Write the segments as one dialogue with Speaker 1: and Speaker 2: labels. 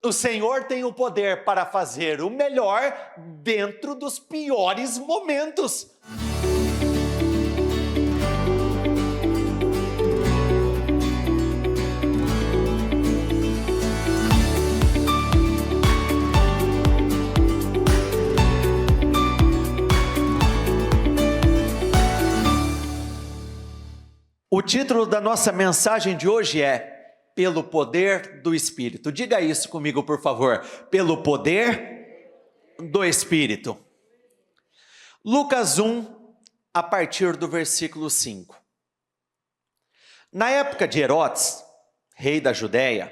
Speaker 1: O Senhor tem o poder para fazer o melhor dentro dos piores momentos. O título da nossa mensagem de hoje é Pelo Poder do Espírito. Diga isso comigo, por favor. Pelo poder do Espírito. Lucas 1, a partir do versículo 5. Na época de Herodes, rei da Judéia,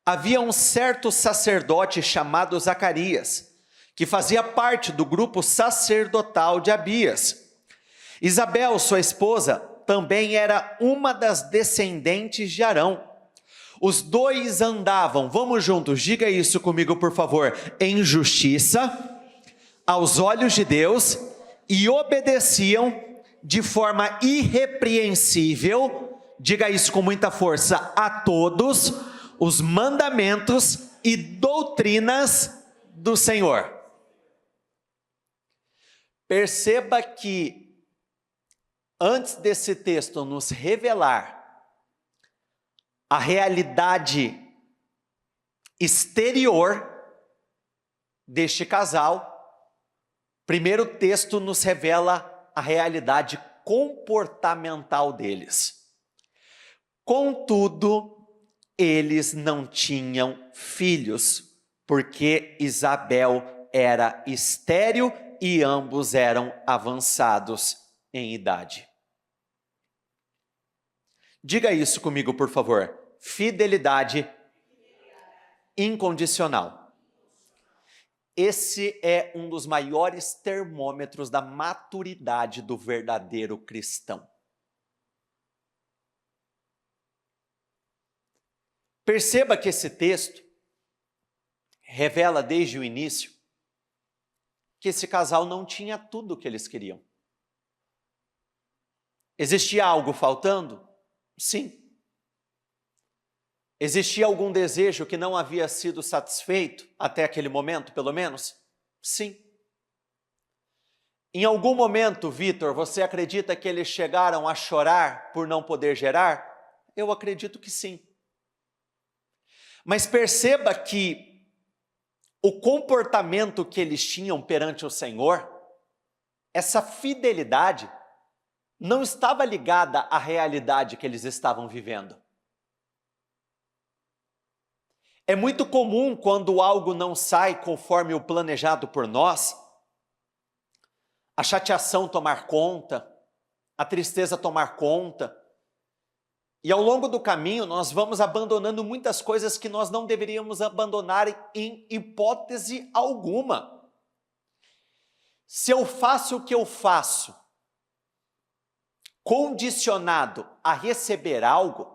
Speaker 1: havia um certo sacerdote chamado Zacarias, que fazia parte do grupo sacerdotal de Abias. Isabel, sua esposa, também era uma das descendentes de Arão. Os dois andavam, vamos juntos, diga isso comigo por favor, em justiça, aos olhos de Deus, e obedeciam de forma irrepreensível, diga isso com muita força, a todos os mandamentos e doutrinas do Senhor. Perceba que antes desse texto nos revelar a realidade exterior deste casal, primeiro o texto nos revela a realidade comportamental deles. Contudo, eles não tinham filhos, porque Isabel era estéril e ambos eram avançados em idade. Diga isso comigo, por favor. Fidelidade incondicional. Esse é um dos maiores termômetros da maturidade do verdadeiro cristão. Perceba que esse texto revela desde o início que esse casal não tinha tudo o que eles queriam. Existia algo faltando? Sim. Existia algum desejo que não havia sido satisfeito até aquele momento, pelo menos? Sim. Em algum momento, Vitor, você acredita que eles chegaram a chorar por não poder gerar? Eu acredito que sim. Mas perceba que o comportamento que eles tinham perante o Senhor, essa fidelidade, não estava ligada à realidade que eles estavam vivendo. É muito comum quando algo não sai conforme o planejado por nós, a chateação tomar conta, a tristeza tomar conta, e ao longo do caminho nós vamos abandonando muitas coisas que nós não deveríamos abandonar em hipótese alguma. Se eu faço o que eu faço, condicionado a receber algo,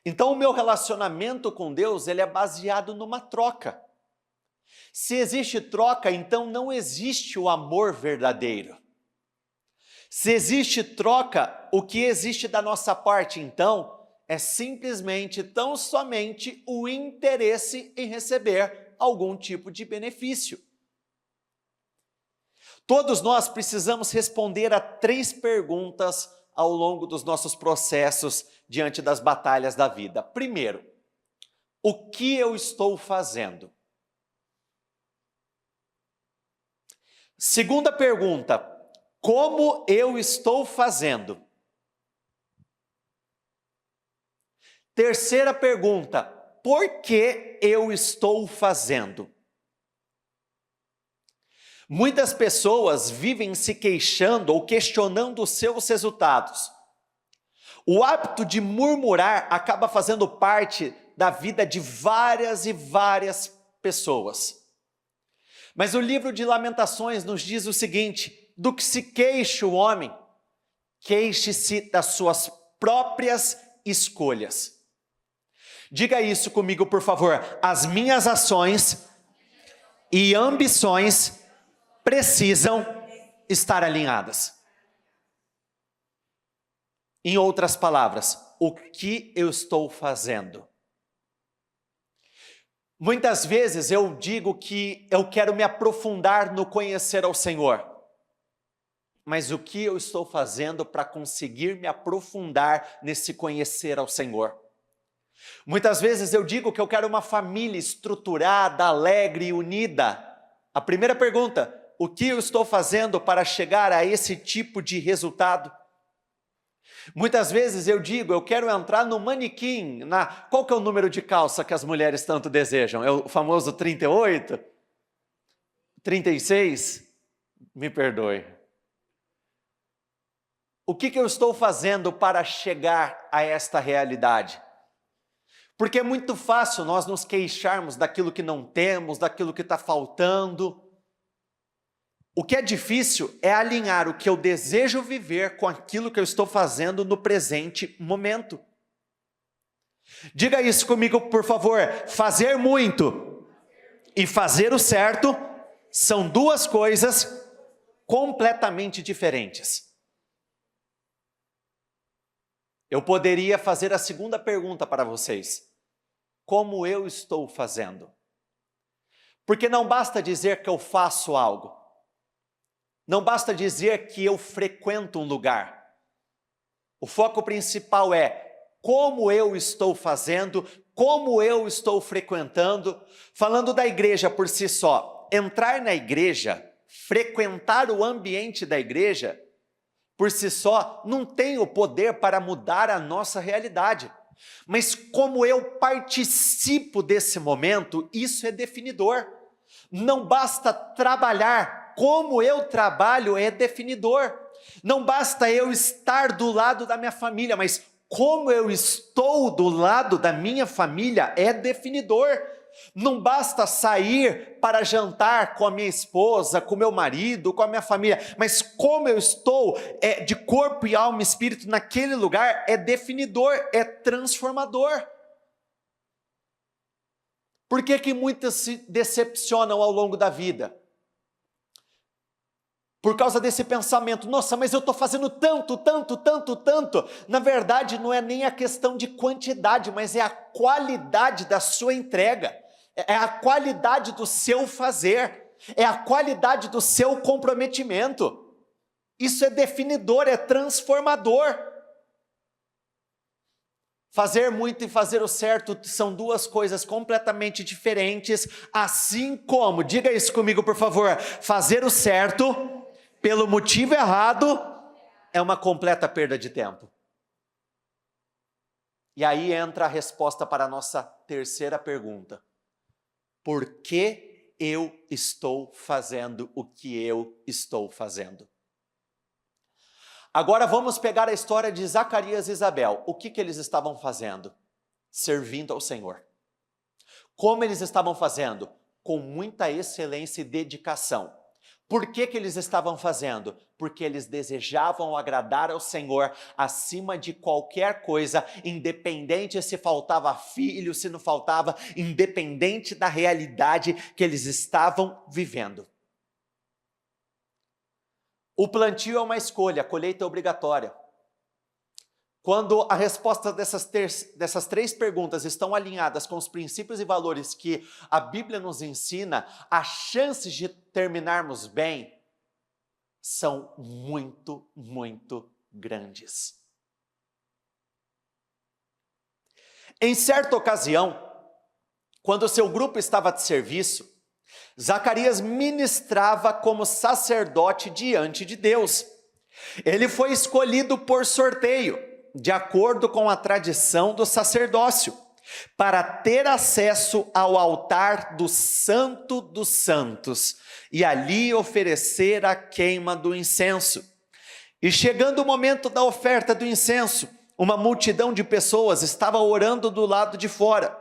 Speaker 1: então o meu relacionamento com Deus ele é baseado numa troca. Se existe troca, então não existe o amor verdadeiro. Se existe troca, o que existe da nossa parte, então, é simplesmente, tão somente o interesse em receber algum tipo de benefício. Todos nós precisamos responder a 3 perguntas ao longo dos nossos processos diante das batalhas da vida. Primeiro, o que eu estou fazendo? Segunda pergunta, como eu estou fazendo? Terceira pergunta, por que eu estou fazendo? Muitas pessoas vivem se queixando ou questionando os seus resultados. O hábito de murmurar acaba fazendo parte da vida de várias e várias pessoas. Mas o livro de Lamentações nos diz o seguinte: do que se queixa o homem, queixe-se das suas próprias escolhas. Diga isso comigo, por favor. As minhas ações e ambições precisam estar alinhadas. Em outras palavras, o que eu estou fazendo? Muitas vezes eu digo que eu quero me aprofundar no conhecer ao Senhor. Mas o que eu estou fazendo para conseguir me aprofundar nesse conhecer ao Senhor? Muitas vezes eu digo que eu quero uma família estruturada, alegre e unida. A primeira pergunta, o que eu estou fazendo para chegar a esse tipo de resultado? Muitas vezes eu digo, eu quero entrar no manequim, qual que é o número de calça que as mulheres tanto desejam? É o famoso 38? 36? Me perdoe. O que eu estou fazendo para chegar a esta realidade? Porque é muito fácil nós nos queixarmos daquilo que não temos, daquilo que está faltando. O que é difícil é alinhar o que eu desejo viver com aquilo que eu estou fazendo no presente momento. Diga isso comigo, por favor. Fazer muito e fazer o certo são duas coisas completamente diferentes. Eu poderia fazer a segunda pergunta para vocês. Como eu estou fazendo? Porque não basta dizer que eu faço algo. Não basta dizer que eu frequento um lugar. O foco principal é como eu estou fazendo, como eu estou frequentando. Falando da igreja por si só, entrar na igreja, frequentar o ambiente da igreja, por si só, não tem o poder para mudar a nossa realidade. Mas como eu participo desse momento, isso é definidor. Não basta trabalhar, como eu trabalho é definidor. Não basta eu estar do lado da minha família, mas como eu estou do lado da minha família é definidor. Não basta sair para jantar com a minha esposa, com o meu marido, com a minha família, mas como eu estou de corpo e alma e espírito naquele lugar é definidor, é transformador. Por que muitas se decepcionam ao longo da vida? Por causa desse pensamento, nossa, mas eu estou fazendo tanto. Na verdade, não é nem a questão de quantidade, mas é a qualidade da sua entrega, é a qualidade do seu fazer, é a qualidade do seu comprometimento. Isso é definidor, é transformador. Fazer muito e fazer o certo são duas coisas completamente diferentes, assim como, diga isso comigo por favor, fazer o certo pelo motivo errado é uma completa perda de tempo. E aí entra a resposta para a nossa terceira pergunta. Por que eu estou fazendo o que eu estou fazendo? Agora vamos pegar a história de Zacarias e Isabel. O que eles estavam fazendo? Servindo ao Senhor. Como eles estavam fazendo? Com muita excelência e dedicação. Por que eles estavam fazendo? Porque eles desejavam agradar ao Senhor acima de qualquer coisa, independente se faltava filho, se não faltava, independente da realidade que eles estavam vivendo. O plantio é uma escolha, a colheita é obrigatória. Quando a resposta dessas três perguntas estão alinhadas com os princípios e valores que a Bíblia nos ensina, as chances de terminarmos bem são muito, muito grandes. Em certa ocasião, quando o seu grupo estava de serviço, Zacarias ministrava como sacerdote diante de Deus. Ele foi escolhido por sorteio, de acordo com a tradição do sacerdócio, para ter acesso ao altar do Santo dos Santos e ali oferecer a queima do incenso. E chegando o momento da oferta do incenso, uma multidão de pessoas estava orando do lado de fora.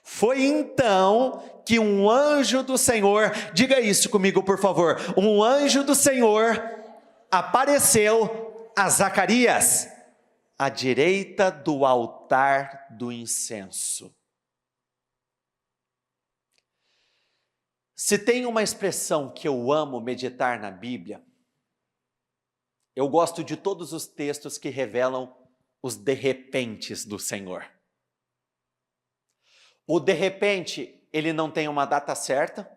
Speaker 1: Foi então que um anjo do Senhor, diga isso comigo por favor, um anjo do Senhor apareceu a Zacarias, à direita do altar do incenso. Se tem uma expressão que eu amo meditar na Bíblia, eu gosto de todos os textos que revelam os de repentes do Senhor. O de repente ele não tem uma data certa.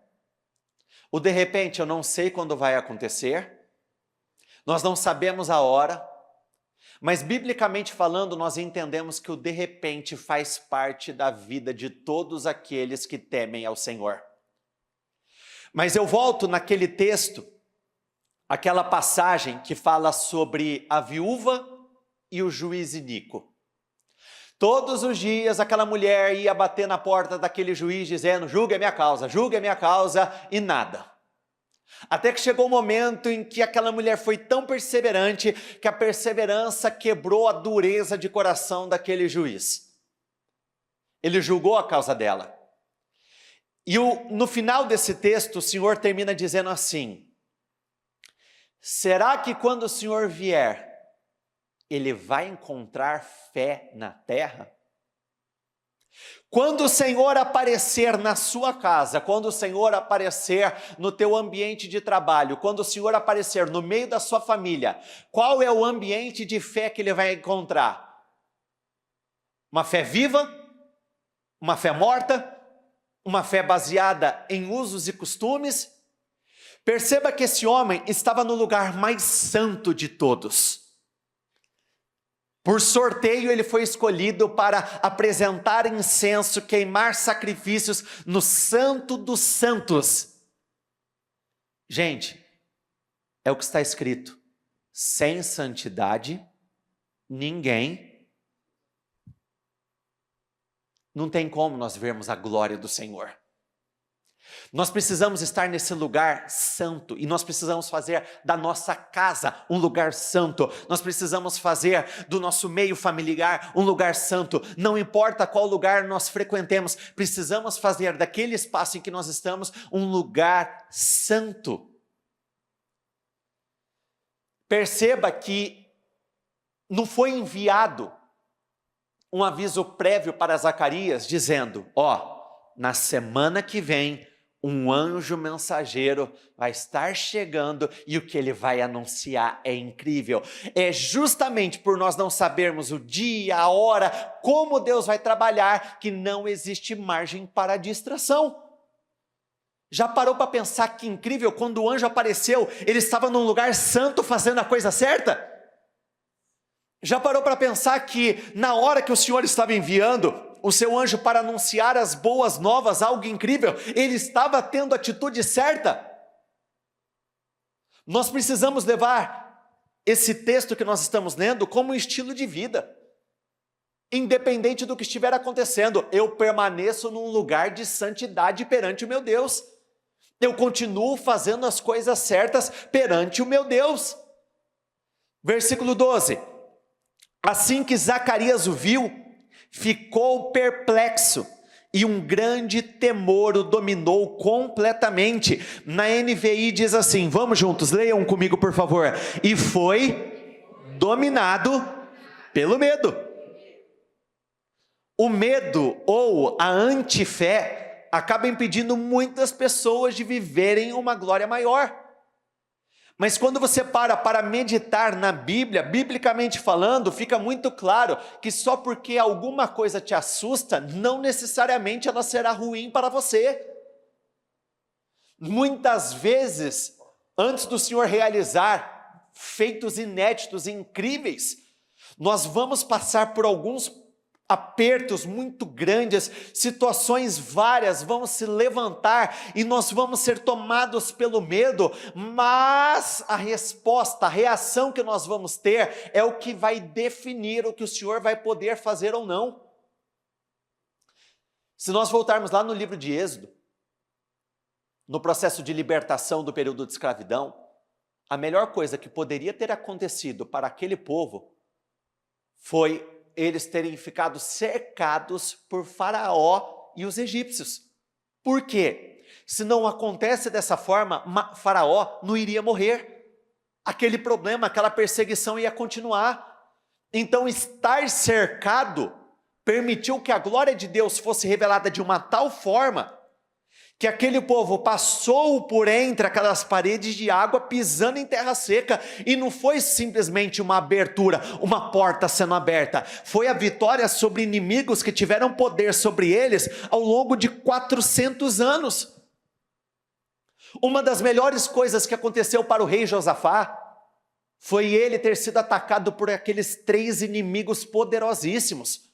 Speaker 1: O de repente eu não sei quando vai acontecer. Nós não sabemos a hora. Mas biblicamente falando, nós entendemos que o de repente faz parte da vida de todos aqueles que temem ao Senhor. Mas eu volto naquele texto, aquela passagem que fala sobre a viúva e o juiz iníquo. Todos os dias aquela mulher ia bater na porta daquele juiz dizendo: julgue a minha causa, e nada. Até que chegou o momento em que aquela mulher foi tão perseverante que a perseverança quebrou a dureza de coração daquele juiz. Ele julgou a causa dela. E no final desse texto, o Senhor termina dizendo assim: será que quando o Senhor vier, ele vai encontrar fé na terra? Quando o Senhor aparecer na sua casa, quando o Senhor aparecer no teu ambiente de trabalho, quando o Senhor aparecer no meio da sua família, qual é o ambiente de fé que ele vai encontrar? Uma fé viva? Uma fé morta? Uma fé baseada em usos e costumes? Perceba que esse homem estava no lugar mais santo de todos. Por sorteio ele foi escolhido para apresentar incenso, queimar sacrifícios no Santo dos Santos. Gente, é o que está escrito: sem santidade, ninguém. Não tem como nós vermos a glória do Senhor. Nós precisamos estar nesse lugar santo, e nós precisamos fazer da nossa casa um lugar santo. Nós precisamos fazer do nosso meio familiar um lugar santo. Não importa qual lugar nós frequentemos, precisamos fazer daquele espaço em que nós estamos um lugar santo. Perceba que não foi enviado um aviso prévio para Zacarias dizendo: na semana que vem um anjo mensageiro vai estar chegando e o que ele vai anunciar é incrível. É justamente por nós não sabermos o dia, a hora, como Deus vai trabalhar, que não existe margem para distração. Já parou para pensar que incrível? Quando o anjo apareceu, ele estava num lugar santo fazendo a coisa certa? Já parou para pensar que na hora que o Senhor estava enviando o seu anjo para anunciar as boas novas, algo incrível, ele estava tendo a atitude certa? Nós precisamos levar esse texto que nós estamos lendo como um estilo de vida. Independente do que estiver acontecendo, eu permaneço num lugar de santidade perante o meu Deus. Eu continuo fazendo as coisas certas perante o meu Deus. Versículo 12. Assim que Zacarias o viu, ficou perplexo, e um grande temor o dominou completamente. Na NVI diz assim, vamos juntos, leiam comigo por favor: e foi dominado pelo medo. O medo ou a antifé acaba impedindo muitas pessoas de viverem uma glória maior. Mas quando você para meditar na Bíblia, biblicamente falando, fica muito claro que só porque alguma coisa te assusta, não necessariamente ela será ruim para você. Muitas vezes, antes do Senhor realizar feitos inéditos e incríveis, nós vamos passar por alguns apertos muito grandes, situações várias vão se levantar e nós vamos ser tomados pelo medo, mas a resposta, a reação que nós vamos ter é o que vai definir o que o Senhor vai poder fazer ou não. Se nós voltarmos lá no livro de Êxodo, no processo de libertação do período de escravidão, a melhor coisa que poderia ter acontecido para aquele povo foi eles terem ficado cercados por Faraó e os egípcios. Por quê? Se não acontece dessa forma, Faraó não iria morrer. Aquele problema, aquela perseguição ia continuar. Então, estar cercado permitiu que a glória de Deus fosse revelada de uma tal forma que aquele povo passou por entre aquelas paredes de água, pisando em terra seca, e não foi simplesmente uma abertura, uma porta sendo aberta, foi a vitória sobre inimigos que tiveram poder sobre eles ao longo de 400 anos. Uma das melhores coisas que aconteceu para o rei Josafá foi ele ter sido atacado por aqueles 3 inimigos poderosíssimos.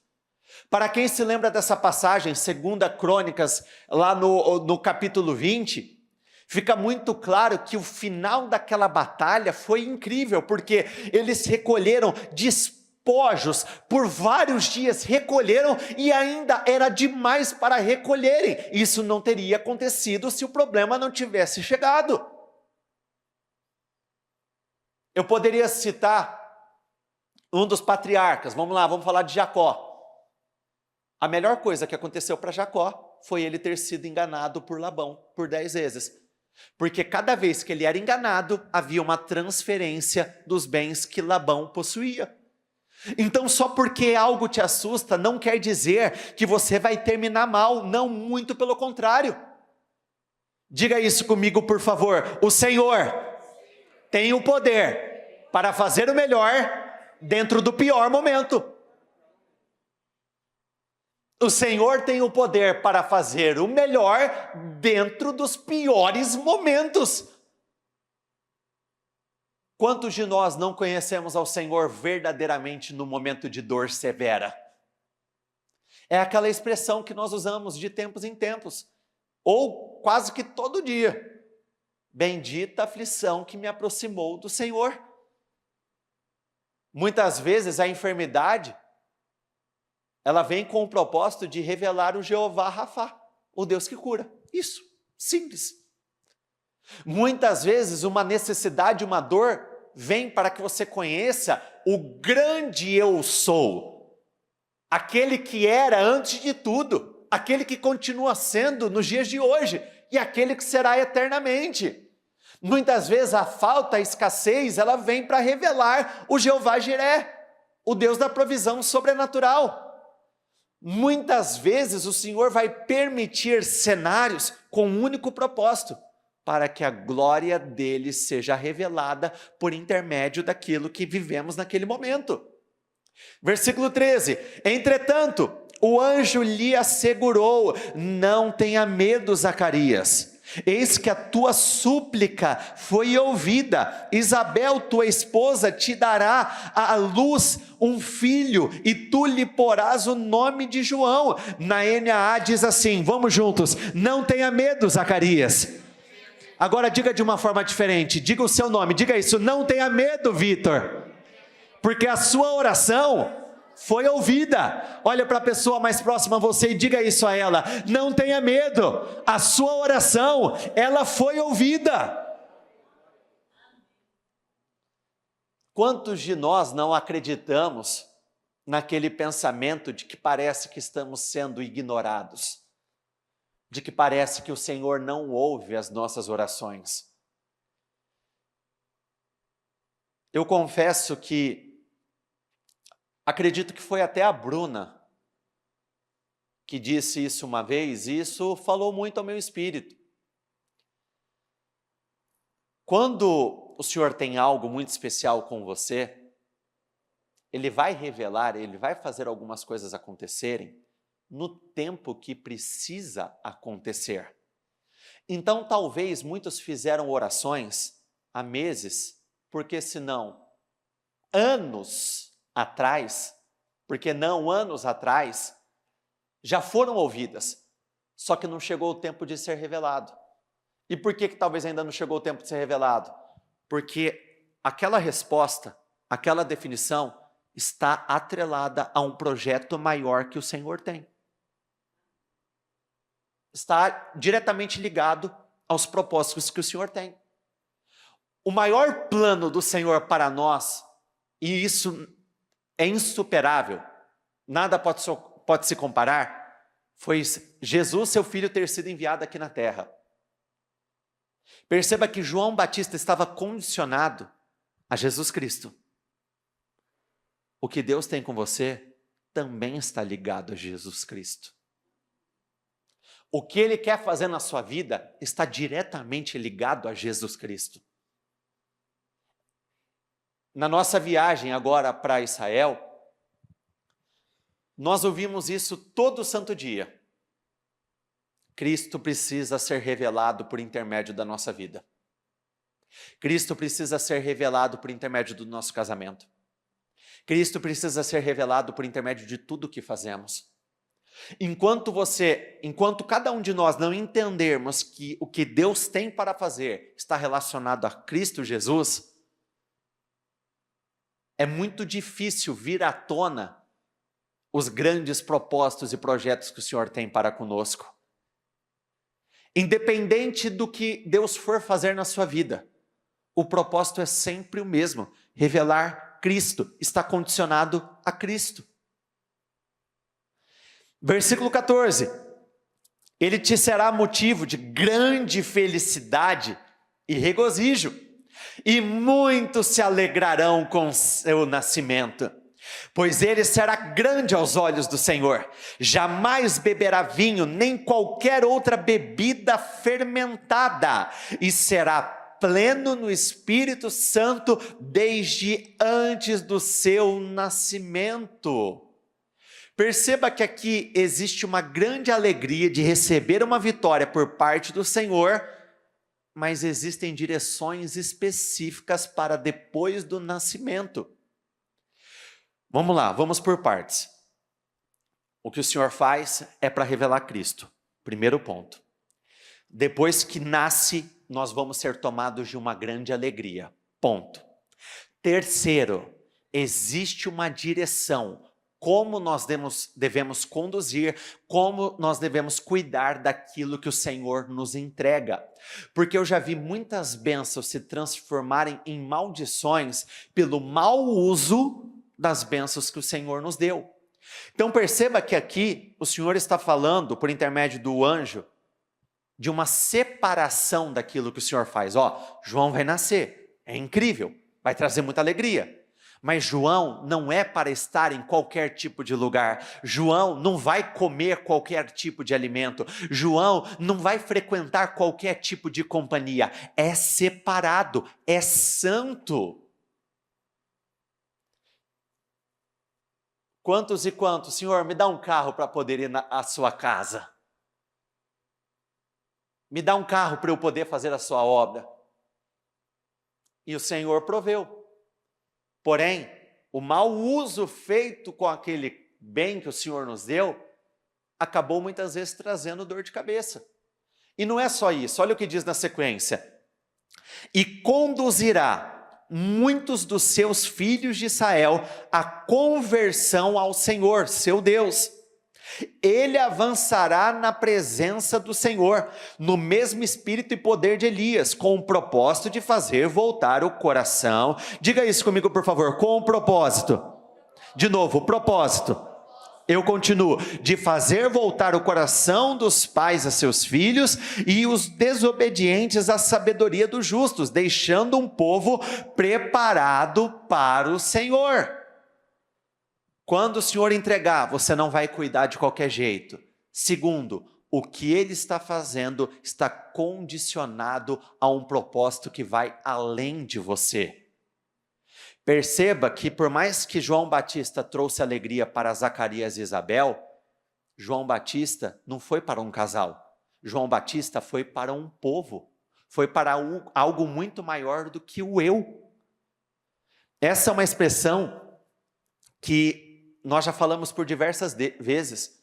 Speaker 1: Para quem se lembra dessa passagem, 2 Crônicas, lá no capítulo 20, fica muito claro que o final daquela batalha foi incrível, porque eles recolheram despojos, por vários dias recolheram, e ainda era demais para recolherem. Isso não teria acontecido se o problema não tivesse chegado. Eu poderia citar um dos patriarcas, vamos lá, vamos falar de Jacó. A melhor coisa que aconteceu para Jacó foi ele ter sido enganado por Labão por 10 vezes. Porque cada vez que ele era enganado, havia uma transferência dos bens que Labão possuía. Então, só porque algo te assusta, não quer dizer que você vai terminar mal. Não, muito pelo contrário. Diga isso comigo, por favor. O Senhor tem o poder para fazer o melhor dentro do pior momento. O Senhor tem o poder para fazer o melhor dentro dos piores momentos. Quantos de nós não conhecemos ao Senhor verdadeiramente no momento de dor severa? É aquela expressão que nós usamos de tempos em tempos, ou quase que todo dia. Bendita a aflição que me aproximou do Senhor. Muitas vezes a enfermidade, ela vem com o propósito de revelar o Jeová Rafá, o Deus que cura. Isso, simples. Muitas vezes uma necessidade, uma dor, vem para que você conheça o grande eu sou. Aquele que era antes de tudo, aquele que continua sendo nos dias de hoje, e aquele que será eternamente. Muitas vezes a falta, a escassez, ela vem para revelar o Jeová Jiré, o Deus da provisão sobrenatural. Muitas vezes o Senhor vai permitir cenários com um único propósito, para que a glória dele seja revelada por intermédio daquilo que vivemos naquele momento. Versículo 13, entretanto, o anjo lhe assegurou, não tenha medo, Zacarias. Eis que a tua súplica foi ouvida, Isabel, tua esposa, te dará à luz um filho, e tu lhe porás o nome de João. Na NAA diz assim, vamos juntos, não tenha medo, Zacarias. Agora diga de uma forma diferente, diga o seu nome, diga isso, não tenha medo, Vitor, porque a sua oração foi ouvida. Olha para a pessoa mais próxima a você e diga isso a ela, não tenha medo, a sua oração, ela foi ouvida. Quantos de nós não acreditamos naquele pensamento de que parece que estamos sendo ignorados, de que parece que o Senhor não ouve as nossas orações? Eu confesso que acredito que foi até a Bruna que disse isso uma vez, e isso falou muito ao meu espírito. Quando o Senhor tem algo muito especial com você, Ele vai revelar, Ele vai fazer algumas coisas acontecerem no tempo que precisa acontecer. Então, talvez muitos fizeram orações há meses, porque senão, anos atrás, porque não anos atrás, já foram ouvidas, só que não chegou o tempo de ser revelado. E por que talvez ainda não chegou o tempo de ser revelado? Porque aquela resposta, aquela definição, está atrelada a um projeto maior que o Senhor tem. Está diretamente ligado aos propósitos que o Senhor tem. O maior plano do Senhor para nós, e isso é insuperável, nada pode se comparar, foi Jesus, seu Filho, ter sido enviado aqui na terra. Perceba que João Batista estava condicionado a Jesus Cristo. O que Deus tem com você também está ligado a Jesus Cristo. O que Ele quer fazer na sua vida está diretamente ligado a Jesus Cristo. Na nossa viagem agora para Israel, nós ouvimos isso todo santo dia. Cristo precisa ser revelado por intermédio da nossa vida. Cristo precisa ser revelado por intermédio do nosso casamento. Cristo precisa ser revelado por intermédio de tudo que fazemos. Enquanto cada um de nós não entendermos que o que Deus tem para fazer está relacionado a Cristo Jesus, é muito difícil vir à tona os grandes propósitos e projetos que o Senhor tem para conosco. Independente do que Deus for fazer na sua vida, o propósito é sempre o mesmo: revelar Cristo, está condicionado a Cristo. Versículo 14: Ele te será motivo de grande felicidade e regozijo, e muitos se alegrarão com seu nascimento, pois ele será grande aos olhos do Senhor, jamais beberá vinho, nem qualquer outra bebida fermentada, e será pleno no Espírito Santo desde antes do seu nascimento. Perceba que aqui existe uma grande alegria de receber uma vitória por parte do Senhor, mas existem direções específicas para depois do nascimento. Vamos lá, vamos por partes. O que o Senhor faz é para revelar Cristo, primeiro ponto. Depois que nasce, nós vamos ser tomados de uma grande alegria, ponto. Terceiro, existe uma direção, como nós devemos conduzir, como nós devemos cuidar daquilo que o Senhor nos entrega. Porque eu já vi muitas bênçãos se transformarem em maldições pelo mau uso das bênçãos que o Senhor nos deu. Então perceba que aqui o Senhor está falando, por intermédio do anjo, de uma separação daquilo que o Senhor faz. João vai nascer, é incrível, vai trazer muita alegria. Mas João não é para estar em qualquer tipo de lugar. João não vai comer qualquer tipo de alimento. João não vai frequentar qualquer tipo de companhia. É separado, é santo. Quantos e quantos, Senhor, me dá um carro para poder ir à sua casa. Me dá um carro para eu poder fazer a sua obra. E o Senhor proveu. Porém, o mau uso feito com aquele bem que o Senhor nos deu, acabou muitas vezes trazendo dor de cabeça. E não é só isso, olha o que diz na sequência. E conduzirá muitos dos seus filhos de Israel à conversão ao Senhor, seu Deus. Ele avançará na presença do Senhor, no mesmo espírito e poder de Elias, com o propósito de fazer voltar o coração. Diga isso comigo, por favor, com o propósito. De novo, propósito. Eu continuo. De fazer voltar o coração dos pais a seus filhos e os desobedientes à sabedoria dos justos, deixando um povo preparado para o Senhor. Quando o Senhor entregar, você não vai cuidar de qualquer jeito. Segundo, o que Ele está fazendo está condicionado a um propósito que vai além de você. Perceba que por mais que João Batista trouxe alegria para Zacarias e Isabel, João Batista não foi para um casal. João Batista foi para um povo. Foi para algo muito maior do que o eu. Essa é uma expressão que nós já falamos por diversas vezes.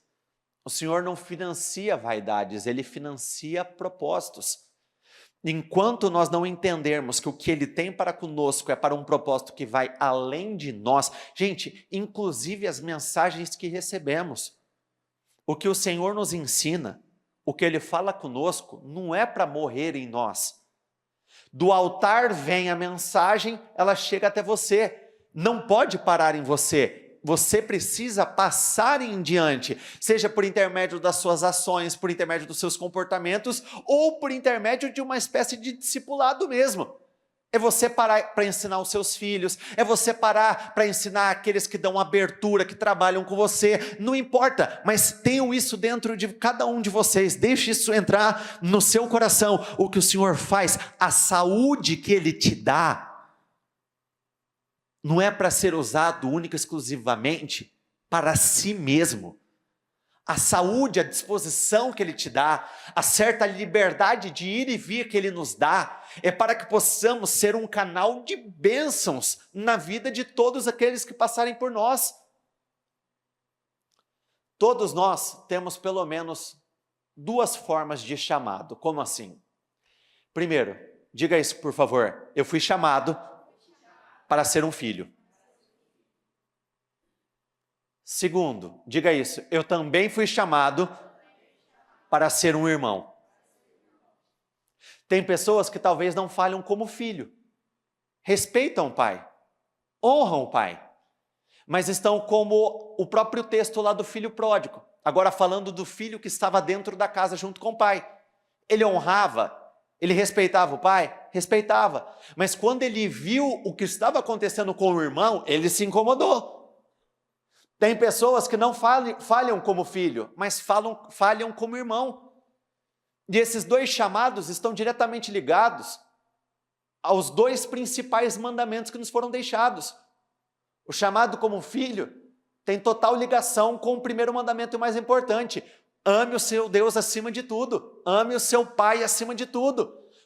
Speaker 1: O Senhor não financia vaidades, Ele financia propósitos. Enquanto nós não entendermos que o que Ele tem para conosco é para um propósito que vai além de nós, gente, inclusive as mensagens que recebemos, o que o Senhor nos ensina, o que Ele fala conosco, não é para morrer em nós. Do altar vem a mensagem, ela chega até você, não pode parar em você. Você precisa passar em diante, seja por intermédio das suas ações, por intermédio dos seus comportamentos, ou por intermédio de uma espécie de discipulado mesmo. É você parar para ensinar os seus filhos, é você parar para ensinar aqueles que dão abertura, que trabalham com você, não importa, mas tenham isso dentro de cada um de vocês, deixe isso entrar no seu coração, o que o Senhor faz, a saúde que Ele te dá, não é para ser usado única e exclusivamente para si mesmo. A saúde, a disposição que Ele te dá, a certa liberdade de ir e vir que Ele nos dá, é para que possamos ser um canal de bênçãos na vida de todos aqueles que passarem por nós. Todos nós temos pelo menos duas formas de chamado. Como assim? Primeiro, diga isso por favor, eu fui chamado para ser um filho. Segundo, diga isso, eu também fui chamado para ser um irmão. Tem pessoas que talvez não falham como filho, respeitam o pai, honram o pai, mas estão como o próprio texto lá do filho pródigo, agora falando do filho que estava dentro da casa junto com o pai. Ele honrava, ele respeitava o pai? Respeitava, mas quando ele viu o que estava acontecendo com o irmão, ele se incomodou. Tem pessoas que não falham como filho, mas falham como irmão. E esses dois chamados estão diretamente ligados aos dois principais mandamentos que nos foram deixados. O chamado como filho tem total ligação com o primeiro mandamento e o mais importante: ame o seu Deus acima de tudo, ame o seu pai acima de tudo.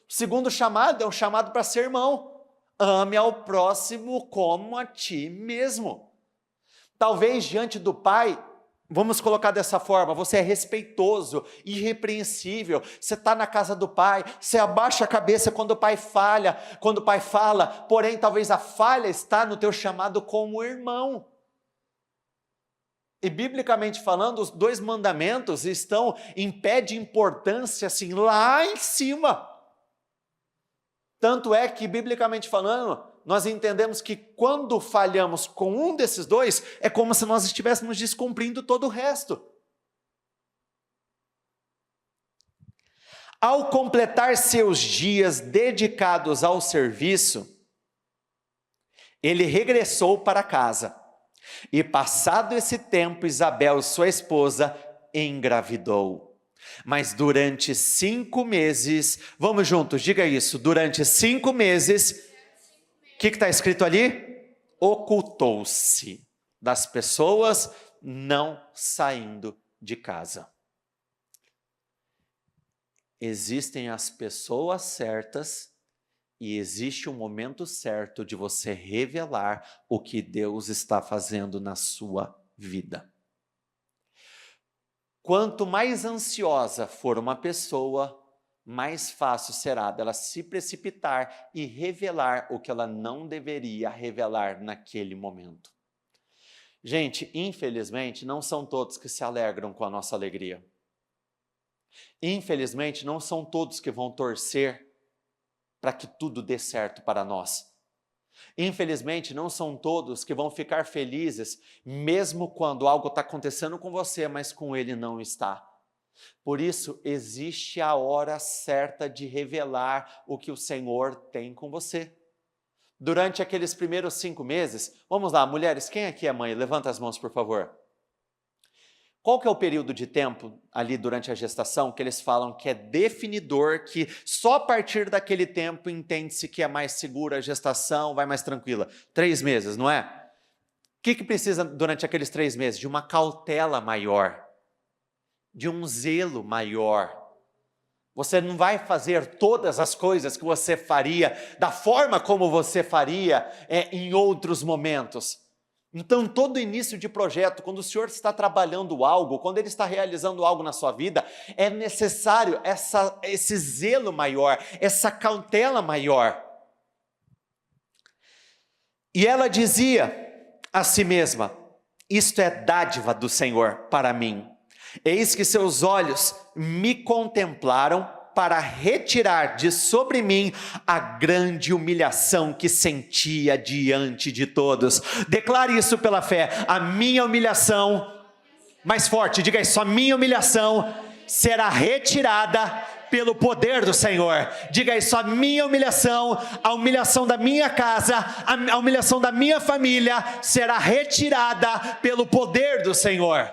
Speaker 1: O segundo chamado é um chamado para ser irmão: ame ao próximo como a ti mesmo. Talvez diante do pai, vamos colocar dessa forma, você é respeitoso, irrepreensível, você está na casa do pai, você abaixa a cabeça quando o pai falha, quando o pai fala, porém talvez a falha está no teu chamado como irmão. E biblicamente falando, os dois mandamentos estão em pé de importância assim, lá em cima. Tanto é que, biblicamente falando, nós entendemos que quando falhamos com um desses dois, é como se nós estivéssemos descumprindo todo o resto. Ao completar seus dias dedicados ao serviço, ele regressou para casa. E passado esse tempo, Isabel, sua esposa, engravidou. Mas durante 5 meses, vamos juntos, diga isso, durante 5 meses, o que está escrito ali? Ocultou-se das pessoas, não saindo de casa. Existem as pessoas certas e existe um momento certo de você revelar o que Deus está fazendo na sua vida. Quanto mais ansiosa for uma pessoa, mais fácil será dela se precipitar e revelar o que ela não deveria revelar naquele momento. Gente, infelizmente, não são todos que se alegram com a nossa alegria. Infelizmente, não são todos que vão torcer para que tudo dê certo para nós. Infelizmente, não são todos que vão ficar felizes, mesmo quando algo está acontecendo com você, mas com ele não está. Por isso, existe a hora certa de revelar o que o Senhor tem com você. Durante aqueles primeiros 5 meses, vamos lá, mulheres, quem aqui é mãe? Levanta as mãos, por favor. Qual que é o período de tempo ali durante a gestação que eles falam que é definidor, que só a partir daquele tempo entende-se que é mais segura a gestação, vai mais tranquila? 3 meses, não é? O que precisa durante aqueles 3 meses? De uma cautela maior, de um zelo maior. Você não vai fazer todas as coisas que você faria, da forma como você faria em outros momentos. Então, todo início de projeto, quando o Senhor está trabalhando algo, quando Ele está realizando algo na sua vida, é necessário esse zelo maior, essa cautela maior. E ela dizia a si mesma: isto é dádiva do Senhor para mim. Eis que seus olhos me contemplaram para retirar de sobre mim a grande humilhação que sentia diante de todos. Declare isso pela fé: a minha humilhação, mais forte, diga isso, a minha humilhação será retirada pelo poder do Senhor. Diga isso: a humilhação da minha casa, a humilhação da minha família será retirada pelo poder do Senhor.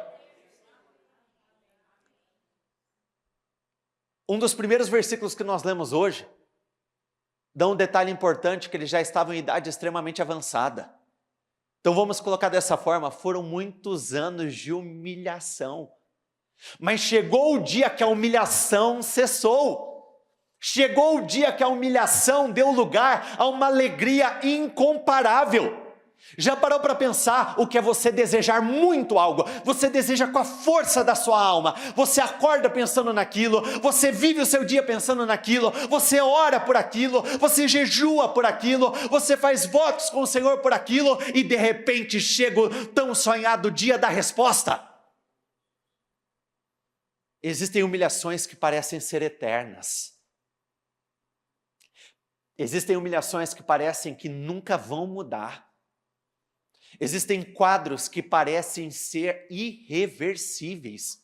Speaker 1: Um dos primeiros versículos que nós lemos hoje dá um detalhe importante, que eles já estavam em idade extremamente avançada. Então vamos colocar dessa forma: foram muitos anos de humilhação. Mas chegou o dia que a humilhação cessou. Chegou o dia que a humilhação deu lugar a uma alegria incomparável. Já parou para pensar o que é você desejar muito algo? Você deseja com a força da sua alma, você acorda pensando naquilo, você vive o seu dia pensando naquilo, você ora por aquilo, você jejua por aquilo, você faz votos com o Senhor por aquilo, e de repente chega o tão sonhado dia da resposta. Existem humilhações que parecem ser eternas. Existem humilhações que parecem que nunca vão mudar. Existem quadros que parecem ser irreversíveis.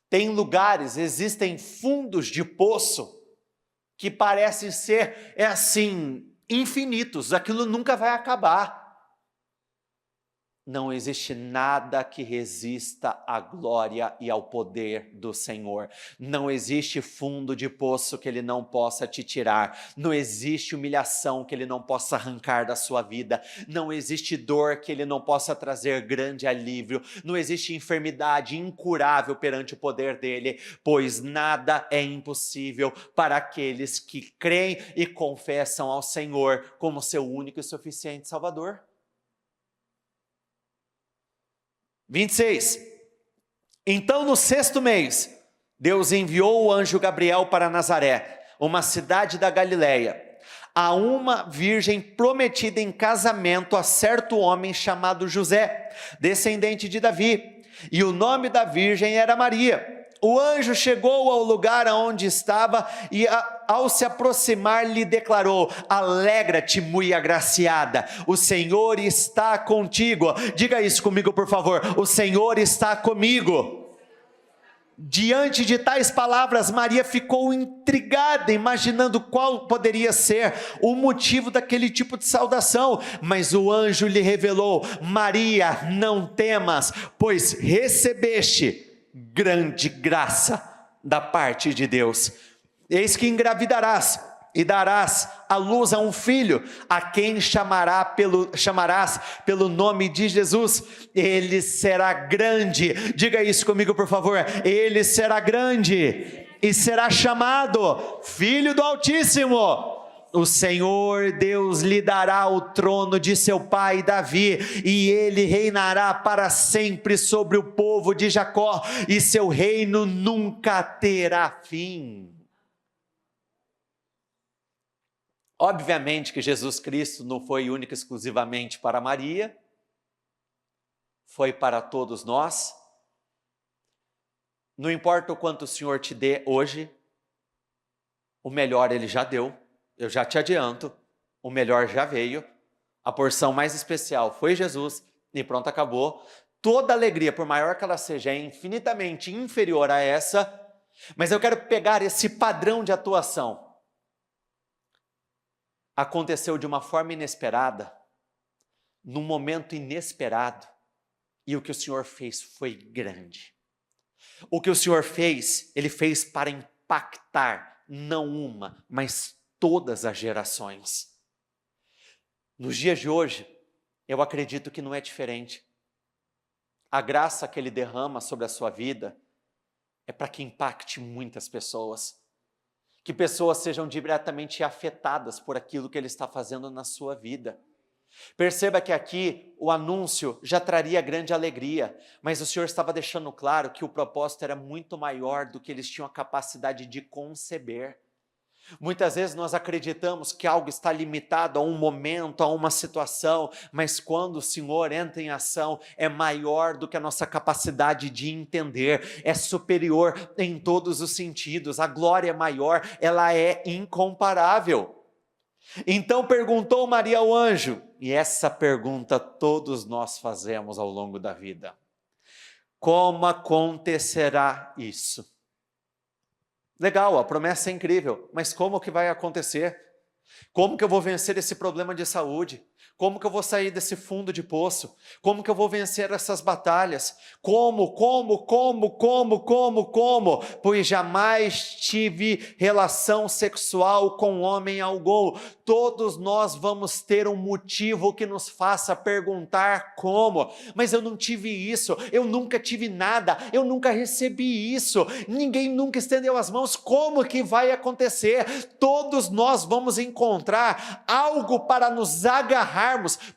Speaker 1: Tem lugares, existem fundos de poço que parecem ser, infinitos. Aquilo nunca vai acabar. Não existe nada que resista à glória e ao poder do Senhor. Não existe fundo de poço que Ele não possa te tirar. Não existe humilhação que Ele não possa arrancar da sua vida. Não existe dor que Ele não possa trazer grande alívio. Não existe enfermidade incurável perante o poder dEle, pois nada é impossível para aqueles que creem e confessam ao Senhor como seu único e suficiente Salvador. 26. Então, no 6º mês, Deus enviou o anjo Gabriel para Nazaré, uma cidade da Galileia, a uma virgem prometida em casamento a certo homem chamado José, descendente de Davi, e o nome da virgem era Maria. O anjo chegou ao lugar onde estava e, ao se aproximar, lhe declarou: alegra-te, muito agraciada, o Senhor está contigo. Diga isso comigo, por favor: o Senhor está comigo. Diante de tais palavras, Maria ficou intrigada, imaginando qual poderia ser o motivo daquele tipo de saudação. Mas o anjo lhe revelou: Maria, não temas, pois recebeste grande graça da parte de Deus. Eis que engravidarás e darás à luz a um filho, a quem chamarás pelo nome de Jesus. Ele será grande. Diga isso comigo, por favor: ele será grande e será chamado Filho do Altíssimo. O Senhor Deus lhe dará o trono de seu pai Davi, e ele reinará para sempre sobre o povo de Jacó, e seu reino nunca terá fim. Obviamente que Jesus Cristo não foi único e exclusivamente para Maria, foi para todos nós. Não importa o quanto o Senhor te dê hoje, o melhor Ele já deu. Eu já te adianto, o melhor já veio, a porção mais especial foi Jesus, e pronto, acabou. Toda alegria, por maior que ela seja, é infinitamente inferior a essa, mas eu quero pegar esse padrão de atuação. Aconteceu de uma forma inesperada, num momento inesperado, e o que o Senhor fez foi grande. O que o Senhor fez, Ele fez para impactar, não uma, mas todas as gerações. Nos dias de hoje, eu acredito que não é diferente. A graça que Ele derrama sobre a sua vida é para que impacte muitas pessoas, que pessoas sejam diretamente afetadas por aquilo que Ele está fazendo na sua vida. Perceba que aqui o anúncio já traria grande alegria, mas o Senhor estava deixando claro que o propósito era muito maior do que eles tinham a capacidade de conceber. Muitas vezes nós acreditamos que algo está limitado a um momento, a uma situação, mas quando o Senhor entra em ação, é maior do que a nossa capacidade de entender, é superior em todos os sentidos, a glória é maior, ela é incomparável. Então perguntou Maria ao anjo, e essa pergunta todos nós fazemos ao longo da vida: como acontecerá isso? Legal, a promessa é incrível, mas como que vai acontecer? Como que eu vou vencer esse problema de saúde? Como que eu vou sair desse fundo de poço? Como que eu vou vencer essas batalhas? Como? Pois jamais tive relação sexual com homem algum. Todos nós vamos ter um motivo que nos faça perguntar como. Mas eu não tive isso, eu nunca tive nada, eu nunca recebi isso, ninguém nunca estendeu as mãos. Como que vai acontecer? Todos nós vamos encontrar algo para nos agarrarmos,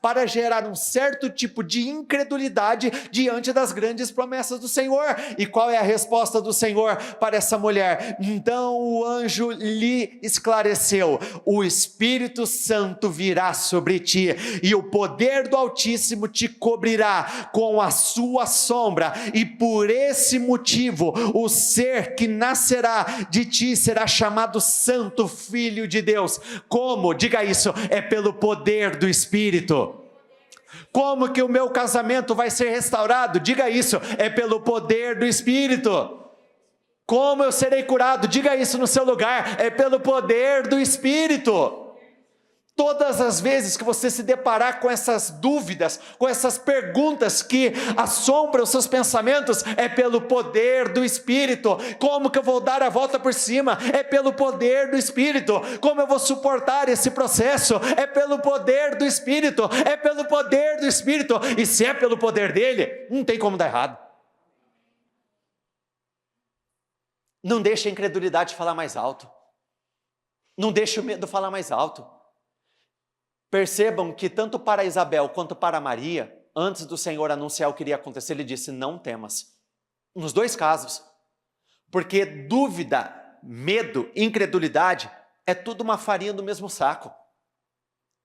Speaker 1: para gerar um certo tipo de incredulidade diante das grandes promessas do Senhor. E qual é a resposta do Senhor para essa mulher? Então o anjo lhe esclareceu: o Espírito Santo virá sobre ti, e o poder do Altíssimo te cobrirá com a sua sombra, e por esse motivo o ser que nascerá de ti será chamado Santo Filho de Deus. Como? Diga isso, é pelo poder do Espírito. Como que o meu casamento vai ser restaurado? Diga isso, é pelo poder do Espírito. Como eu serei curado? Diga isso no seu lugar, é pelo poder do Espírito. Todas as vezes que você se deparar com essas dúvidas, com essas perguntas que assombram os seus pensamentos, é pelo poder do Espírito. Como que eu vou dar a volta por cima? É pelo poder do Espírito. Como eu vou suportar esse processo? É pelo poder do Espírito. É pelo poder do Espírito. E se é pelo poder dele, não tem como dar errado. Não deixe a incredulidade falar mais alto. Não deixe o medo falar mais alto. Percebam que tanto para Isabel quanto para Maria, antes do Senhor anunciar o que iria acontecer, ele disse: não temas. Nos dois casos. Porque dúvida, medo, incredulidade, é tudo uma farinha do mesmo saco.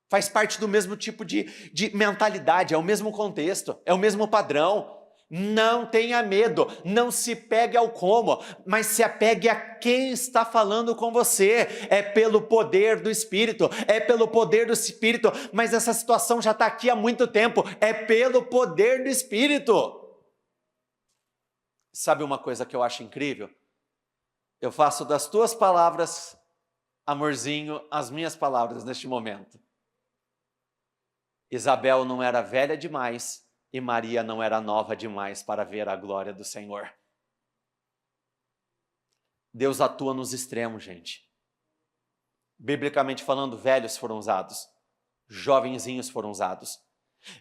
Speaker 1: Faz parte do mesmo tipo de mentalidade, é o mesmo contexto, é o mesmo padrão. Não tenha medo, não se pegue ao como, mas se apegue a quem está falando com você. É pelo poder do Espírito, é pelo poder do Espírito, mas essa situação já está aqui há muito tempo, é pelo poder do Espírito. Sabe uma coisa que eu acho incrível? Eu faço das tuas palavras, amorzinho, as minhas palavras neste momento. Isabel não era velha demais, e Maria não era nova demais para ver a glória do Senhor. Deus atua nos extremos, gente. Biblicamente falando, velhos foram usados, jovenzinhos foram usados.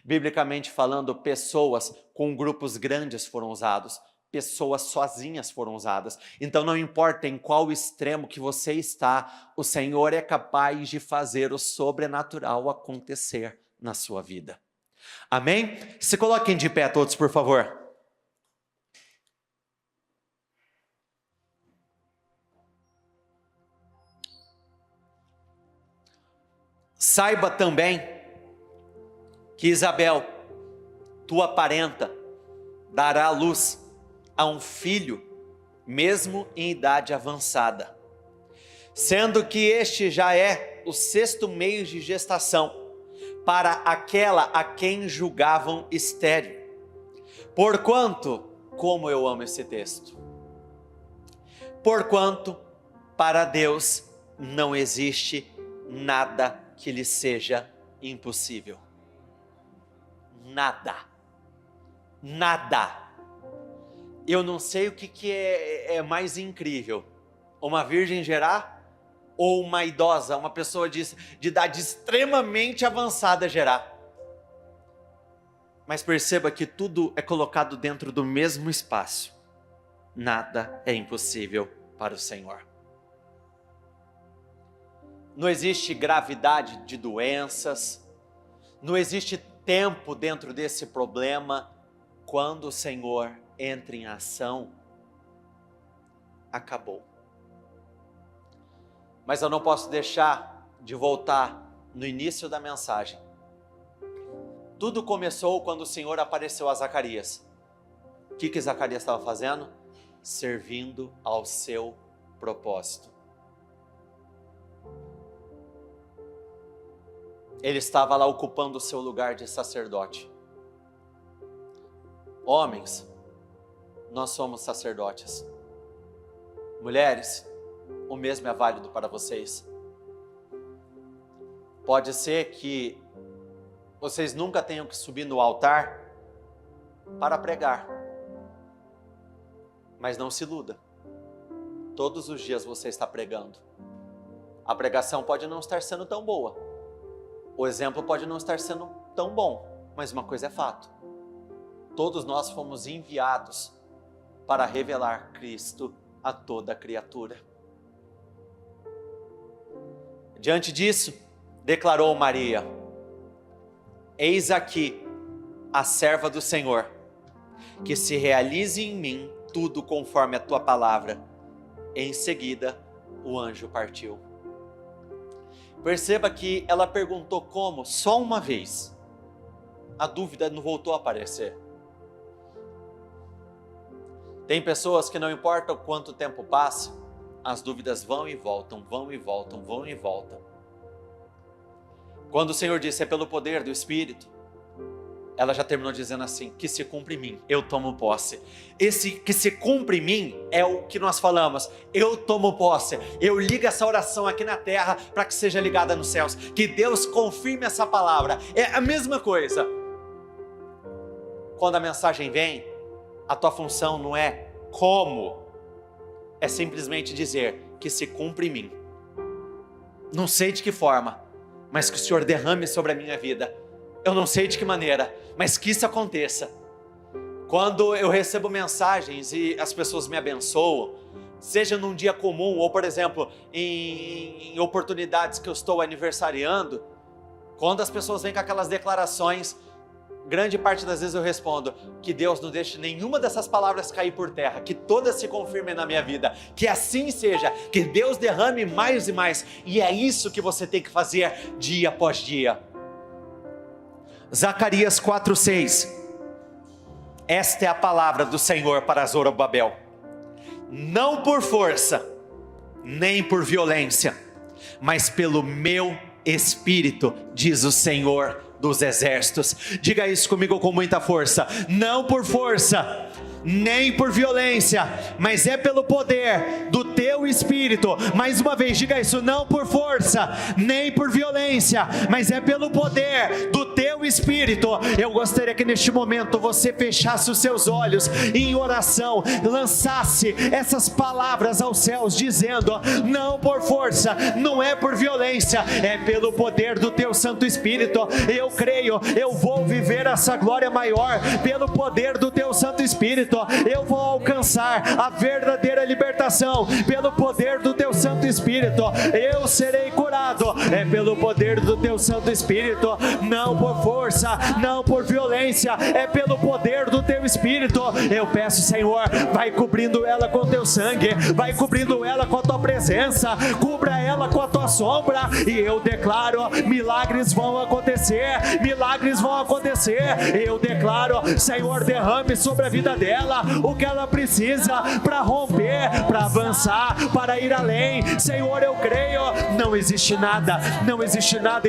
Speaker 1: Biblicamente falando, pessoas com grupos grandes foram usados, pessoas sozinhas foram usadas. Então não importa em qual extremo que você está, o Senhor é capaz de fazer o sobrenatural acontecer na sua vida. Amém? Se coloquem de pé todos, por favor. Saiba também que Isabel, tua parenta, dará à luz a um filho, mesmo em idade avançada, sendo que este já é o 6º mês de gestação, para aquela a quem julgavam estéril. Porquanto, como eu amo esse texto, porquanto para Deus não existe nada que lhe seja impossível. Nada. Nada. Eu não sei o que é mais incrível, uma virgem gerar, ou uma idosa, uma pessoa de idade extremamente avançada gerar. Mas perceba que tudo é colocado dentro do mesmo espaço. Nada é impossível para o Senhor. Não existe gravidade de doenças, não existe tempo dentro desse problema. Quando o Senhor entra em ação, acabou. Mas eu não posso deixar de voltar no início da mensagem. Tudo começou quando o Senhor apareceu a Zacarias. O que Zacarias estava fazendo? Servindo ao seu propósito. Ele estava lá ocupando o seu lugar de sacerdote. Homens, nós somos sacerdotes. Mulheres, o mesmo é válido para vocês. Pode ser que vocês nunca tenham que subir no altar para pregar, mas não se iluda. Todos os dias você está pregando. A pregação pode não estar sendo tão boa, o exemplo pode não estar sendo tão bom, mas uma coisa é fato: todos nós fomos enviados para revelar Cristo a toda criatura. Diante disso, declarou Maria: eis aqui a serva do Senhor, que se realize em mim tudo conforme a tua palavra. Em seguida, o anjo partiu. Perceba que ela perguntou como só uma vez. A dúvida não voltou a aparecer. Tem pessoas que não importa o quanto tempo passa, as dúvidas vão e voltam, vão e voltam, vão e voltam. Quando o Senhor disse é pelo poder do Espírito, ela já terminou dizendo assim: que se cumpre em mim, eu tomo posse. Esse que se cumpre em mim é o que nós falamos: eu tomo posse, eu ligo essa oração aqui na terra para que seja ligada nos céus, que Deus confirme essa palavra. É a mesma coisa. Quando a mensagem vem, a tua função não é como, é simplesmente dizer que se cumpre em mim. Não sei de que forma, mas que o Senhor derrame sobre a minha vida. Eu não sei de que maneira, mas que isso aconteça. Quando eu recebo mensagens e as pessoas me abençoam, seja num dia comum ou, por exemplo, em oportunidades que eu estou aniversariando, quando as pessoas vêm com aquelas declarações, grande parte das vezes eu respondo: que Deus não deixe nenhuma dessas palavras cair por terra, que todas se confirmem na minha vida, que assim seja, que Deus derrame mais e mais, e é isso que você tem que fazer dia após dia. Zacarias 4:6. Esta é a palavra do Senhor para Zorobabel: não por força, nem por violência, mas pelo meu Espírito, diz o Senhor dos exércitos. Diga isso comigo com muita força: não por força, nem por violência, mas é pelo poder do teu Espírito. Mais uma vez, diga isso: não por força, nem por violência, mas é pelo poder do teu Espírito. Eu gostaria que neste momento você fechasse os seus olhos e em oração lançasse essas palavras aos céus, dizendo: não por força, não é por violência, é pelo poder do teu Santo Espírito. Eu creio, eu vou viver essa glória maior pelo poder do teu Santo Espírito. Eu vou alcançar a verdadeira libertação pelo poder do teu Santo Espírito. Eu serei curado, é pelo poder do teu Santo Espírito. Não por força, não por violência, é pelo poder do teu Espírito. Eu peço, Senhor, vai cobrindo ela com teu sangue, vai cobrindo ela com a tua presença, cubra ela com a tua sombra, e eu declaro: milagres vão acontecer, milagres vão acontecer. Eu declaro: Senhor, derrame sobre a vida dela o que ela precisa para romper, para avançar, para ir além. Senhor, eu creio, não existe nada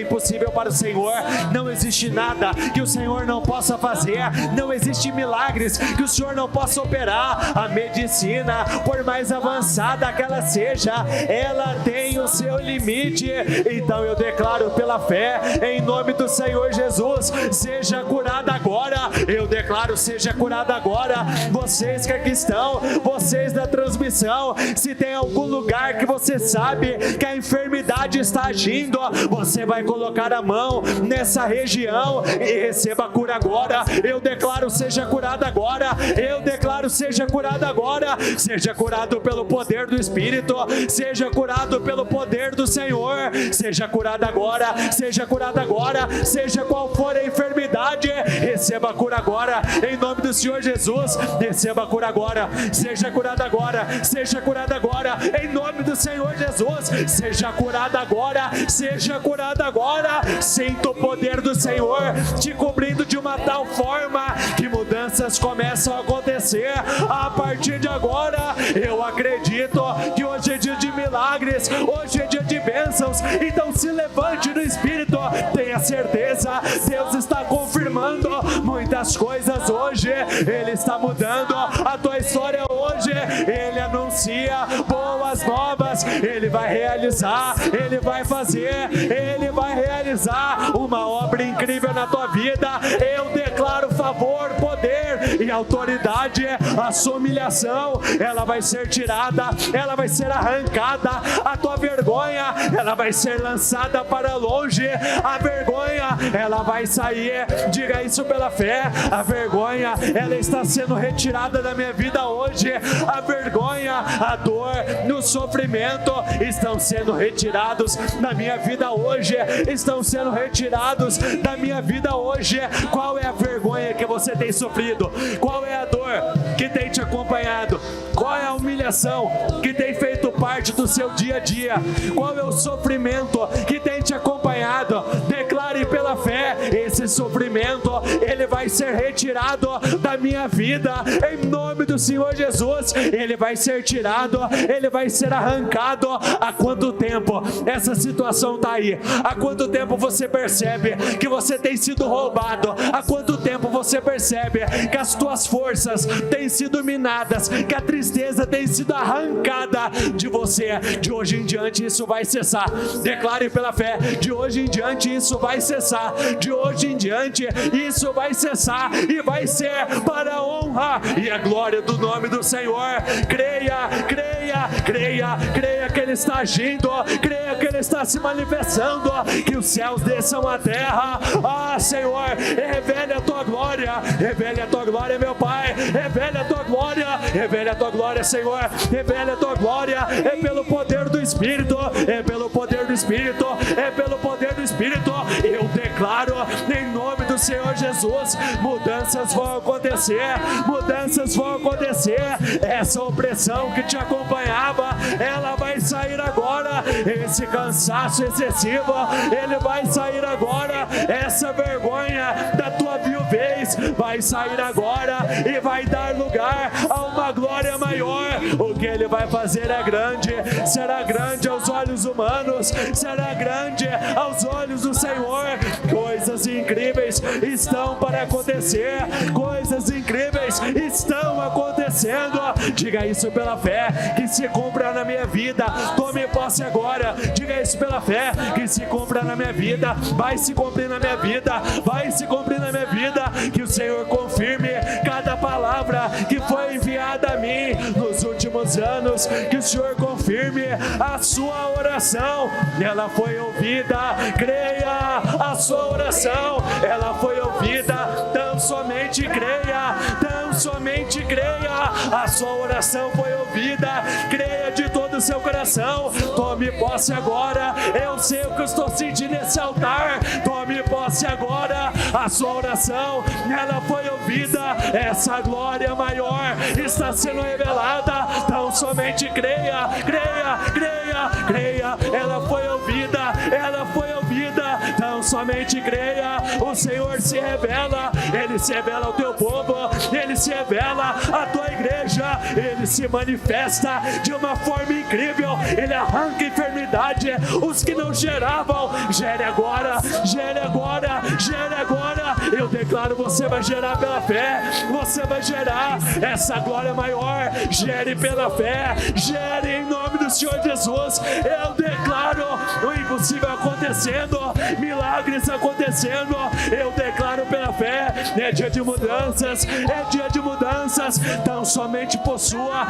Speaker 1: impossível para o Senhor, não existe nada que o Senhor não possa fazer, não existe milagres que o Senhor não possa operar. A medicina, por mais avançada que ela seja, ela tem o seu limite. Então eu declaro pela fé, em nome do Senhor Jesus: seja curada agora. Eu declaro: seja curada agora. Vocês que aqui estão, vocês da transmissão, se tem algum lugar que você sabe que a enfermidade está agindo, você vai colocar a mão nessa região e receba a cura agora. Eu declaro: seja curado agora. Eu declaro: seja curado agora. Seja curado pelo poder do Espírito, seja curado pelo poder do Senhor. Seja curado agora, seja curado agora. Seja qual for a enfermidade, receba a cura agora, em nome do Senhor Jesus. Receba a cura agora, seja curada agora, seja curada agora, em nome do Senhor Jesus. Seja curada agora, seja curada agora. Sinta o poder do Senhor te cobrindo de uma tal forma que mudanças começam a acontecer a partir de agora. Eu acredito que hoje é dia de milagres, hoje é dia de bênçãos. Então se levante no Espírito, tenha certeza, Deus está confirmando muitas coisas hoje, Ele está mudando a tua história hoje.
Speaker 2: hoje Ele anuncia boas novas. Ele vai realizar, Ele vai fazer, Ele vai realizar uma obra incrível na tua vida. Eu declaro favor, poder e autoridade. A sua humilhação, ela vai ser tirada, ela vai ser arrancada. A tua vergonha, ela vai ser lançada para longe. A vergonha, ela vai sair. Diga isso pela fé. A vergonha, ela está sendo retirada da minha vida hoje. A vergonha, a dor, o sofrimento estão sendo retirados da minha vida hoje. Estão sendo retirados da minha vida hoje. Qual é a vergonha que você tem sofrido? Qual é a dor que tem te acompanhado? Qual é a humilhação que tem feito parte do seu dia a dia? Qual é o sofrimento que tem te acompanhado? Declare pela fé, esse sofrimento, ele vai ser retirado da minha vida, em nome do Senhor Jesus. Ele vai ser tirado, ele vai ser arrancado. Há quanto tempo essa situação está aí? Há quanto tempo você percebe que você tem sido roubado? Há quanto tempo você percebe que as tuas forças têm sido minadas, que a tristeza tem sido arrancada de você? De hoje em diante isso vai cessar. Declare pela fé, de hoje em diante isso vai cessar. De hoje em diante isso vai cessar e vai ser para a honra e a glória do nome do Senhor. Creia, creia, creia, creia que Ele está agindo, creia que Ele está se manifestando, que os céus desçam à terra. Ah, Senhor, revele a tua glória, revele a tua glória, meu Pai, revele a tua glória, revele a tua glória, Senhor, revele a tua glória. É pelo poder do Espírito, é pelo poder do Espírito, é pelo poder do Espírito. Eu declaro em nome do Senhor Jesus, mudanças vão acontecer, mudanças vão acontecer. Essa opressão que te acompanhava, ela vai sair agora. Esse cansaço excessivo, ele vai sair agora. Essa vergonha da tua viuvez vai sair agora e vai dar lugar a uma glória maior. O que Ele vai fazer é grande, será grande aos olhos humanos, será grande aos olhos do Senhor. Coisas incríveis estão para acontecer, coisas incríveis estão acontecendo. Diga isso pela fé, que se cumpra na minha vida. Tome posse agora. Diga isso pela fé, que se cumpra na minha vida. Vai se cumprir na minha vida, vai se cumprir na minha vida. Que o Senhor confirme cada palavra que foi enviada a mim nos últimos anos. Que o Senhor confirme a sua oração, ela foi ouvida. Creia, a sua oração, ela foi ouvida. Tão somente creia, tão somente creia. A sua oração foi ouvida. Creia de todo o seu coração. Tome posse agora. Eu sei o que eu estou sentindo nesse altar. Tome posse agora. A sua oração, ela foi ouvida. Essa glória maior está sendo revelada. Tão somente creia, creia, creia, creia. Ela foi ouvida, ela foi ouvida. Tão somente creia. O Senhor se revela, Ele se revela ao teu povo, Ele se revela à tua igreja, Ele se manifesta de uma forma incrível. Ele arranca a enfermidade, os que não geravam, gere agora, gere agora, gere agora. Eu declaro, você vai gerar pela fé, você vai gerar essa glória maior. Gere pela fé, gere em nome do Senhor Jesus. Eu declaro o impossível acontecendo, milagres acontecendo. Eu declaro pela fé, é dia de mudanças, é dia de mudanças. Então somente possua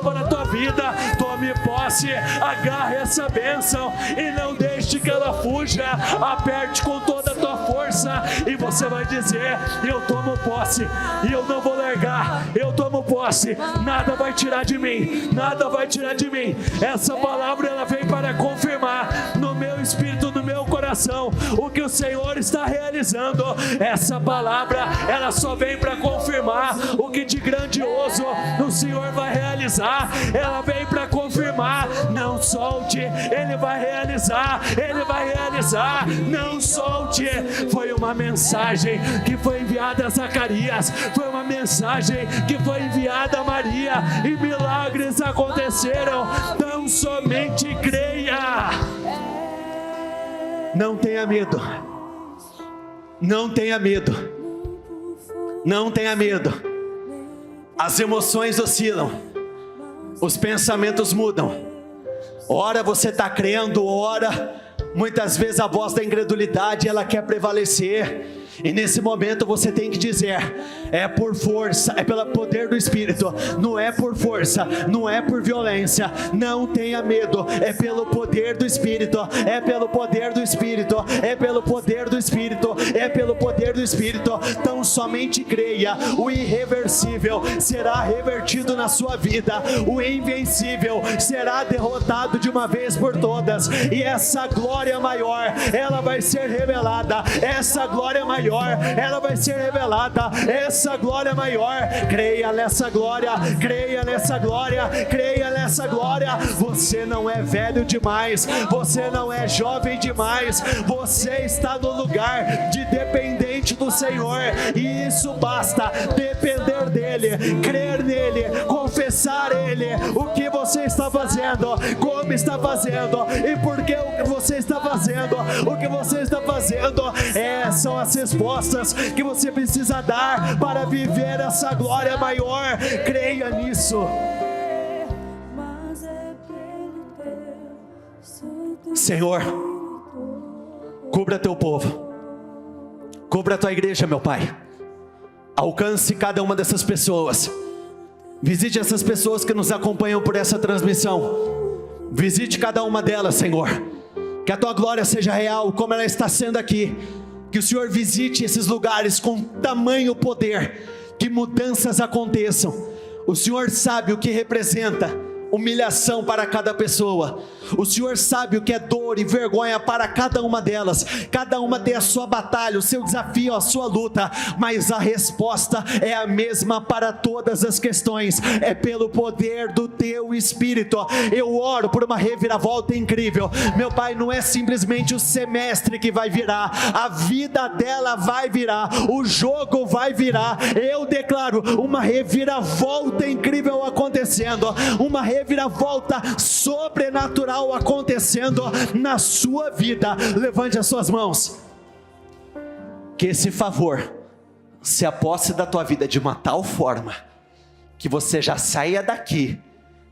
Speaker 2: para a tua vida. Tome posse, agarre essa bênção e não deixe que ela fuja. Aperte com toda a tua força e você vai dizer: eu tomo posse e eu não vou largar. Eu tomo posse, nada vai tirar de mim, nada vai tirar de mim. Essa palavra, ela vem para confirmar no meu espírito, no meu coração, o que o Senhor está realizando. Essa palavra, ela só vem para confirmar o que de grandioso o Senhor vai realizar. Ela vem para confirmar. Não solte, Ele vai realizar, Ele vai realizar. Não solte. Foi uma mensagem que foi enviada a Zacarias, foi uma mensagem que foi enviada a Maria, e milagres aconteceram. Então somente creia. Não tenha medo, não tenha medo, não tenha medo.
Speaker 1: As emoções oscilam, os pensamentos mudam. Ora você está crendo, ora muitas vezes a voz da incredulidade ela quer prevalecer. E nesse momento você tem que dizer: é por força, é pelo poder do Espírito, não é por força, não é por violência, não tenha medo, é pelo poder do Espírito, é pelo poder do Espírito, é pelo poder do Espírito, é pelo poder do Espírito. Então somente creia, o irreversível será revertido na sua vida, o invencível será derrotado de uma vez por todas, e essa glória maior, ela vai ser revelada, essa glória maior, ela vai ser revelada, essa glória maior. Creia nessa glória, creia nessa glória, creia nessa glória. Você não é velho demais, você não é jovem demais, você está no lugar de dependente do Senhor, e isso basta. Depender dele, crer nele, confessar ele, o que você está fazendo, como está fazendo e por que o que você está fazendo, o que você está fazendo. São as respostas que você precisa dar para viver essa glória maior. Creia nisso. Senhor, cubra teu povo, cubra a tua igreja, meu Pai. Alcance cada uma dessas pessoas. Visite essas pessoas que nos acompanham por essa transmissão. Visite cada uma delas, Senhor. Que a tua glória seja real, como ela está sendo aqui. Que o Senhor visite esses lugares com tamanho poder, que mudanças aconteçam. O Senhor sabe o que representa humilhação para cada pessoa. O Senhor sabe o que é dor e vergonha para cada uma delas. Cada uma tem a sua batalha, o seu desafio, a sua luta, mas a resposta é a mesma para todas as questões. É pelo poder do teu Espírito. Eu oro por uma reviravolta incrível. Meu Pai, não é simplesmente o semestre que vai virar, a vida dela vai virar, o jogo vai virar. Eu declaro uma reviravolta incrível acontecendo, uma reviravolta sobrenatural acontecendo na sua vida. Levante as suas mãos. Que esse favor se aposse da tua vida de uma tal forma que você já saia daqui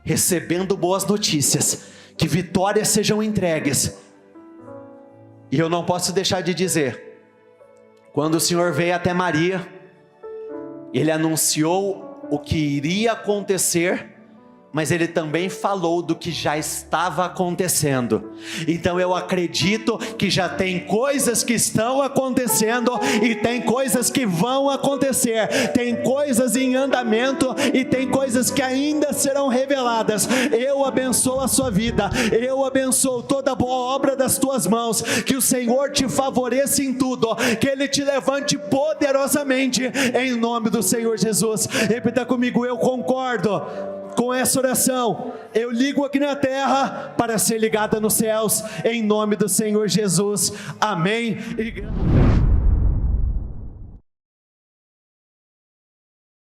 Speaker 1: recebendo boas notícias, que vitórias sejam entregues. E eu não posso deixar de dizer, quando o Senhor veio até Maria, Ele anunciou o que iria acontecer, mas Ele também falou do que já estava acontecendo. Então eu acredito que já tem coisas que estão acontecendo e tem coisas que vão acontecer. Tem coisas em andamento e tem coisas que ainda serão reveladas. Eu abençoo a sua vida, eu abençoo toda boa obra das tuas mãos. Que o Senhor te favoreça em tudo, que Ele te levante poderosamente, em nome do Senhor Jesus. Repita comigo: eu concordo com essa oração. Eu ligo aqui na terra para ser ligada nos céus, em nome do Senhor Jesus. Amém.